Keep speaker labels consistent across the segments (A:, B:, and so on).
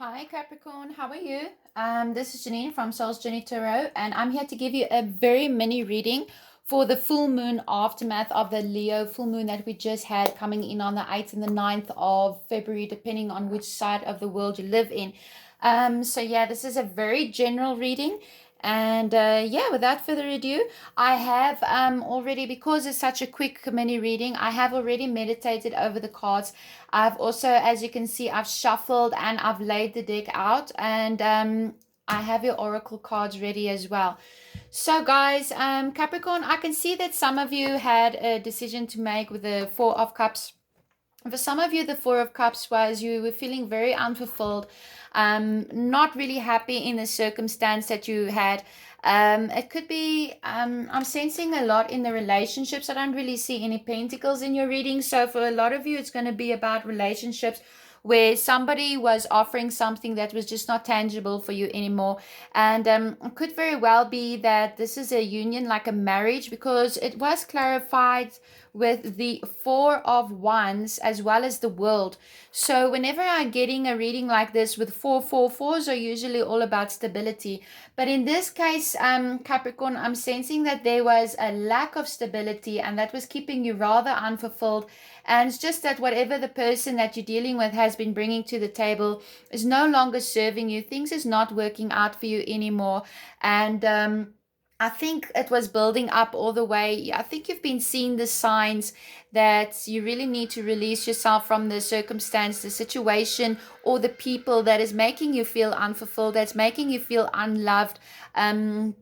A: Hi Capricorn, how are you? This is Janine from Soul's Journey Tarot, and I'm here to give you a very mini reading for the full moon aftermath of the Leo full moon that we just had coming in on the 8th and the 9th of February, depending on which side of the world you live in. So yeah, this is a very general reading. And yeah, without further ado, I have already, because it's such a quick mini reading, I have already meditated over the cards. I've also, as you can see, I've shuffled and I've laid the deck out, and I have your oracle cards ready as well. So guys, Capricorn, I can see that some of you had a decision to make with the Four of Cups. For some of you, the Four of Cups was you were feeling very unfulfilled, not really happy in the circumstance that you had. It could be, I'm sensing a lot in the relationships. I don't really see any pentacles in your reading. So for a lot of you, it's going to be about relationships where somebody was offering something that was just not tangible for you anymore. And it could very well be that this is a union, like a marriage, because it was clarified with the Four of Wands as well as the World. So whenever I'm getting a reading like this with fours are usually all about stability. But in this case, Capricorn, I'm sensing that there was a lack of stability and that was keeping you rather unfulfilled. And it's just that whatever the person that you're dealing with has been bringing to the table is no longer serving you. Things is not working out for you anymore. And I think it was building up all the way. I think you've been seeing the signs that you really need to release yourself from the circumstance, the situation, or the people that is making you feel unfulfilled, that's making you feel unloved,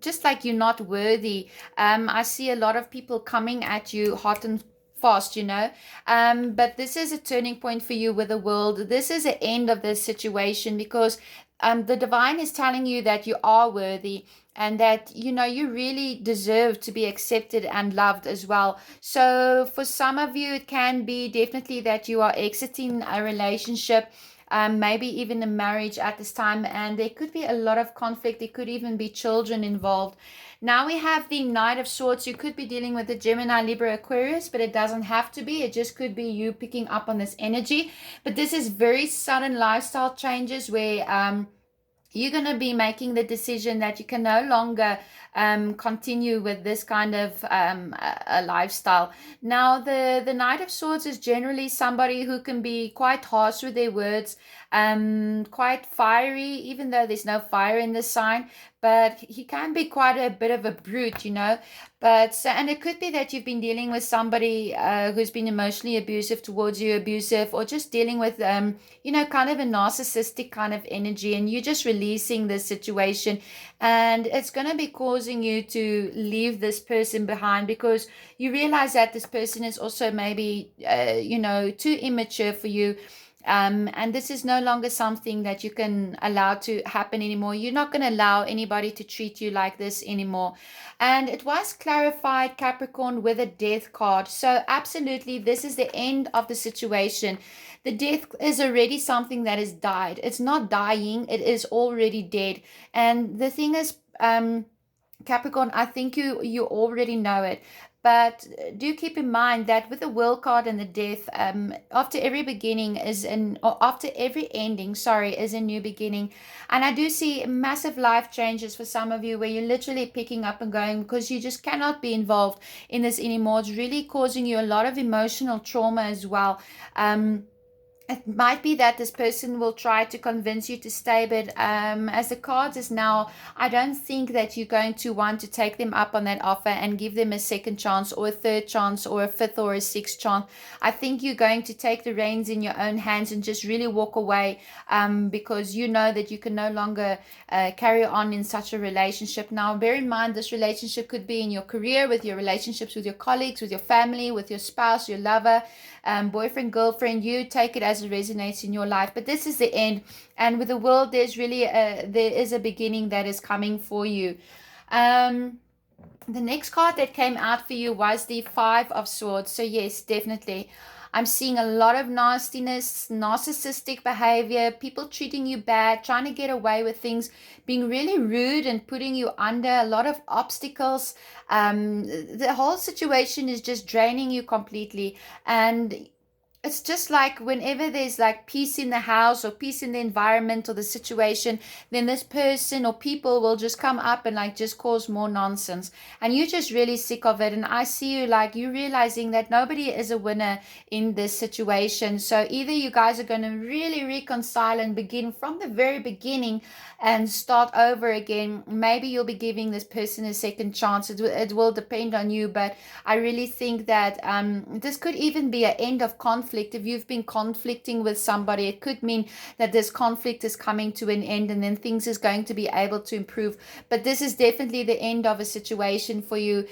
A: just like you're not worthy. I see a lot of people coming at you hot and fast, but this is a turning point for you with the world. This is the end of this situation, because the divine is telling you that you are worthy, and that you really deserve to be accepted and loved as well. So for some of you, it can be definitely that you are exiting a relationship, maybe even a marriage at this time, and there could be a lot of conflict. There could even be children involved. Now we have the Knight of Swords. You could be dealing with the Gemini, Libra, Aquarius, but it doesn't have to be. It just could be you picking up on this energy. But this is very sudden lifestyle changes where you're going to be making the decision that you can no longer continue with this kind of a lifestyle. Now, the Knight of Swords is generally somebody who can be quite harsh with their words, quite fiery, even though there's no fire in this sign. But he can be quite a bit of a brute. And it could be that you've been dealing with somebody who's been emotionally abusive towards you, abusive, or just dealing with, kind of a narcissistic kind of energy, and you're just releasing this situation. And it's going to be causing you to leave this person behind, because you realize that this person is also maybe, too immature for you. And this is no longer something that you can allow to happen anymore. You're not going to allow anybody to treat you like this anymore. And it was clarified, Capricorn, with a death card. So absolutely, this is the end of the situation. The death is already something that has died. It's not dying, it is already dead. And the thing is, Capricorn, I think you already know it. But do keep in mind that with the world card and the death, after every beginning or after every ending, sorry, is a new beginning. And I do see massive life changes for some of you, where you're literally picking up and going, because you just cannot be involved in this anymore. It's really causing you a lot of emotional trauma as well. It might be that this person will try to convince you to stay, but as the cards is now, I don't think that you're going to want to take them up on that offer and give them a second chance or a third chance or a fifth or a sixth chance. I think you're going to take the reins in your own hands and just really walk away, because you know that you can no longer carry on in such a relationship. Now, bear in mind, this relationship could be in your career, with your relationships with your colleagues, with your family, with your spouse, your lover, boyfriend, girlfriend. You take it as it resonates in your life, but this is the end. And with the world, there is a beginning that is coming for you. The next card that came out for you was the Five of Swords. So yes, definitely, I'm seeing a lot of nastiness, narcissistic behavior, people treating you bad, trying to get away with things, being really rude and putting you under a lot of obstacles. The whole situation is just draining you completely. And it's just like whenever there's like peace in the house or peace in the environment or the situation, then this person or people will just come up and like just cause more nonsense. And you're just really sick of it. And I see you like you realizing that nobody is a winner in this situation. So either you guys are going to really reconcile and begin from the very beginning and start over again. Maybe you'll be giving this person a second chance. It will depend on you, but I really think that this could even be an end of conflict. If you've been conflicting with somebody, it could mean that this conflict is coming to an end and then things is going to be able to improve. But this is definitely the end of a situation for you.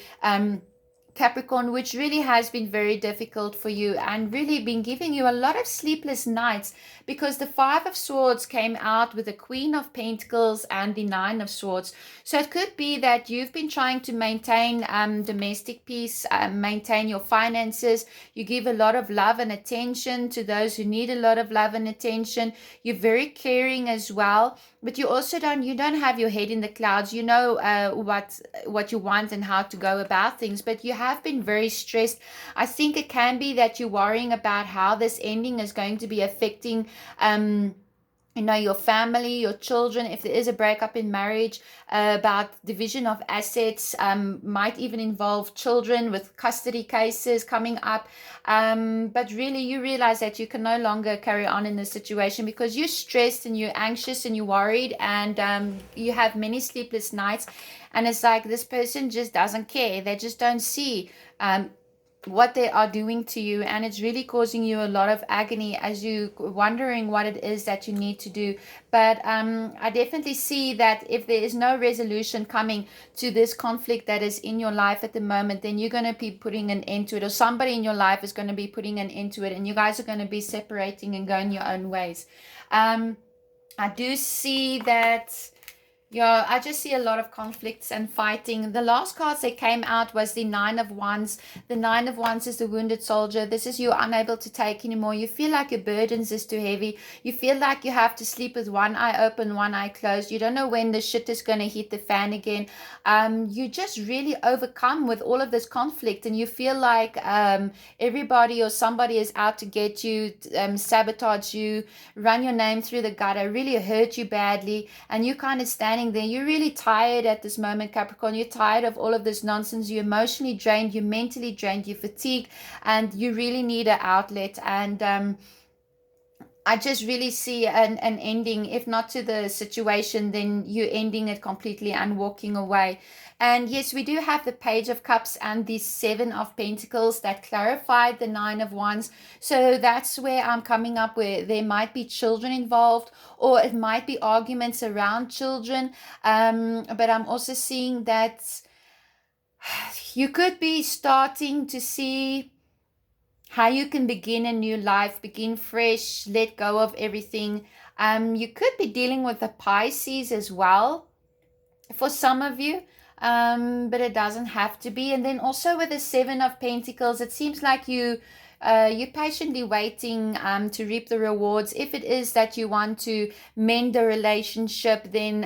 A: Capricorn, which really has been very difficult for you and really been giving you a lot of sleepless nights, because the Five of Swords came out with the Queen of Pentacles and the Nine of Swords. So it could be that you've been trying to maintain domestic peace, maintain your finances. You give a lot of love and attention to those who need a lot of love and attention. You're very caring as well, but you also don't have your head in the clouds. You know what you want and how to go about things, but you have been very stressed. I think it can be that you're worrying about how this ending is going to be affecting your family, your children, if there is a breakup in marriage, about division of assets, might even involve children with custody cases coming up. But really you realize that you can no longer carry on in this situation because you're stressed and you're anxious and you're worried, and you have many sleepless nights. And it's like this person just doesn't care. They just don't see what they are doing to you, and it's really causing you a lot of agony as you wondering what it is that you need to do. But I definitely see that if there is no resolution coming to this conflict that is in your life at the moment, then you're going to be putting an end to it, or somebody in your life is going to be putting an end to it, and you guys are going to be separating and going your own ways. I do see that. Yeah, I just see a lot of conflicts and fighting. The last cards that came out was the Nine of Wands. The Nine of Wands is the wounded soldier. This is you unable to take anymore. You feel like your burdens is too heavy. You feel like you have to sleep with one eye open, one eye closed. You don't know when the shit is going to hit the fan again. You just really overcome with all of this conflict, and you feel like everybody or somebody is out to get you, sabotage you, run your name through the gutter, really hurt you badly, and you kind of standing there. You're really tired at this moment, Capricorn. You're tired of all of this nonsense. You're emotionally drained, you're mentally drained, you're fatigued, and you really need an outlet. And I just really see an ending, if not to the situation, then you ending it completely and walking away. And yes, we do have the Page of Cups and the Seven of Pentacles that clarified the Nine of Wands. So that's where I'm coming up with there might be children involved, or it might be arguments around children. But I'm also seeing that you could be starting to see how you can begin a new life, begin fresh, let go of everything. You could be dealing with the Pisces as well for some of you, but it doesn't have to be. And then also with the Seven of Pentacles, it seems like you're patiently waiting to reap the rewards. If it is that you want to mend a relationship, then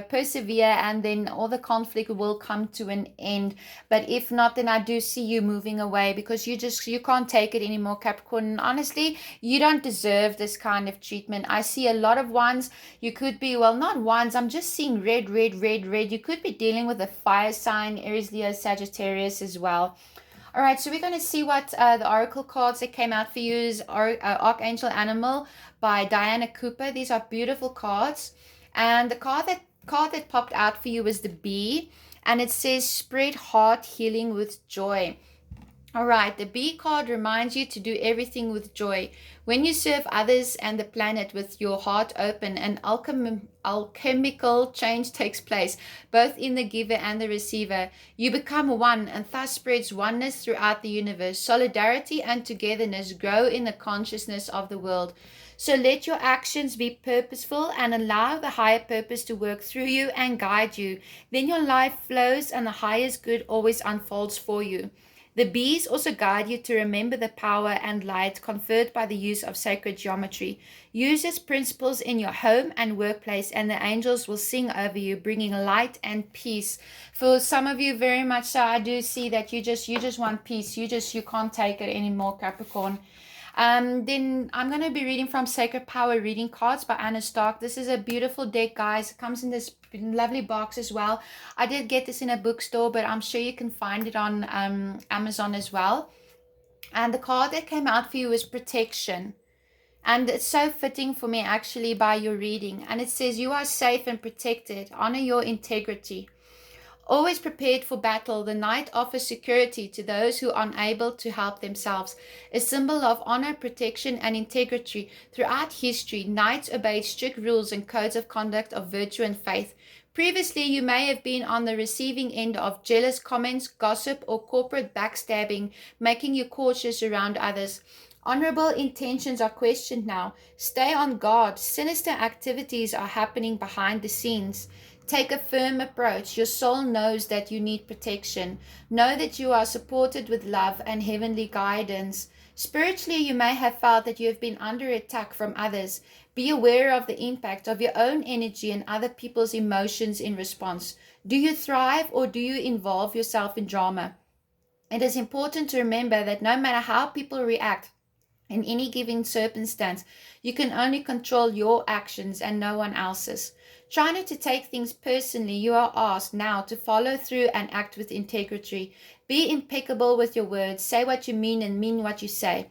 A: persevere, and then all the conflict will come to an end. But if not, then I do see you moving away because you can't take it anymore, Capricorn. And honestly, you don't deserve this kind of treatment. I see a lot of ones. You could be, well, not ones, I'm just seeing red. You could be dealing with a fire sign, Aries, Leo, Sagittarius as well. All right, so we're going to see what the oracle cards that came out for you is Archangel Animal by Diana Cooper. These are beautiful cards. And the card that popped out for you is the Bee, and it says spread heart healing with joy. All right, the Bee card reminds you to do everything with joy. When you serve others and the planet with your heart open, an alchemical change takes place, both in the giver and the receiver. You become one, and thus spreads oneness throughout the universe. Solidarity and togetherness grow in the consciousness of the world. So let your actions be purposeful and allow the higher purpose to work through you and guide you. Then your life flows and the highest good always unfolds for you. The bees also guide you to remember the power and light conferred by the use of sacred geometry. Use its principles in your home and workplace, and the angels will sing over you, bringing light and peace. For some of you, very much so, I do see that you just want peace. You can't take it anymore, Capricorn. Then I'm going to be reading from Sacred Power Reading Cards by Anna Stark. This is a beautiful deck, guys. It comes in this lovely box as well. I did get this in a bookstore, but I'm sure you can find it on Amazon as well. And the card that came out for you is Protection. And it's so fitting for me actually by your reading. And it says, you are safe and protected. Honor your integrity. Always prepared for battle, the knight offers security to those who are unable to help themselves. A symbol of honor, protection, and integrity. Throughout history, knights obeyed strict rules and codes of conduct of virtue and faith. Previously, you may have been on the receiving end of jealous comments, gossip, or corporate backstabbing, making you cautious around others. Honorable intentions are questioned now. Stay on guard. Sinister activities are happening behind the scenes. Take a firm approach. Your soul knows that you need protection. Know that you are supported with love and heavenly guidance. Spiritually, you may have felt that you have been under attack from others. Be aware of the impact of your own energy and other people's emotions in response. Do you thrive or do you involve yourself in drama? It is important to remember that no matter how people react in any given circumstance, you can only control your actions and no one else's. Try not to take things personally. You are asked now to follow through and act with integrity. Be impeccable with your words. Say what you mean and mean what you say.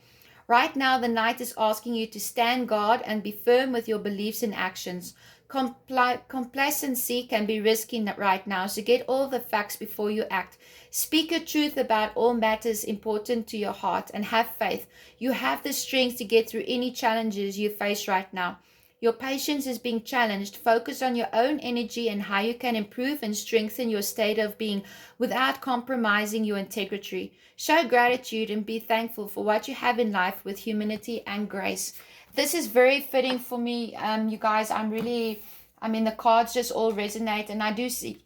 A: Right now, the knight is asking you to stand guard and be firm with your beliefs and actions. Complacency can be risky right now, so get all the facts before you act. Speak your truth about all matters important to your heart and have faith. You have the strength to get through any challenges you face right now. Your patience is being challenged. Focus on your own energy and how you can improve and strengthen your state of being without compromising your integrity. Show gratitude and be thankful for what you have in life with humility and grace. This is very fitting for me, you guys. The cards just all resonate, and I do see,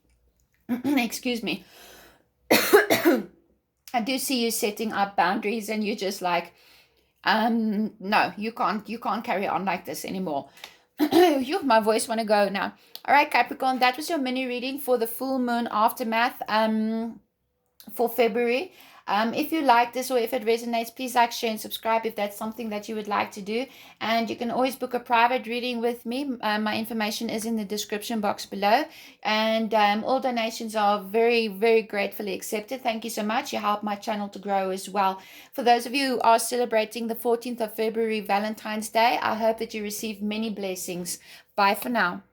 A: excuse me, I do see you setting up boundaries, and you're just like, no, you can't carry on like this anymore. My voice want to go now. All right, Capricorn, that was your mini reading for the full moon aftermath for February. If you like this or if it resonates, please like, share, and subscribe if that's something that you would like to do. And you can always book a private reading with me. My information is in the description box below. And all donations are very, very gratefully accepted. Thank you so much. You help my channel to grow as well. For those of you who are celebrating the 14th of February, Valentine's Day, I hope that you receive many blessings. Bye for now.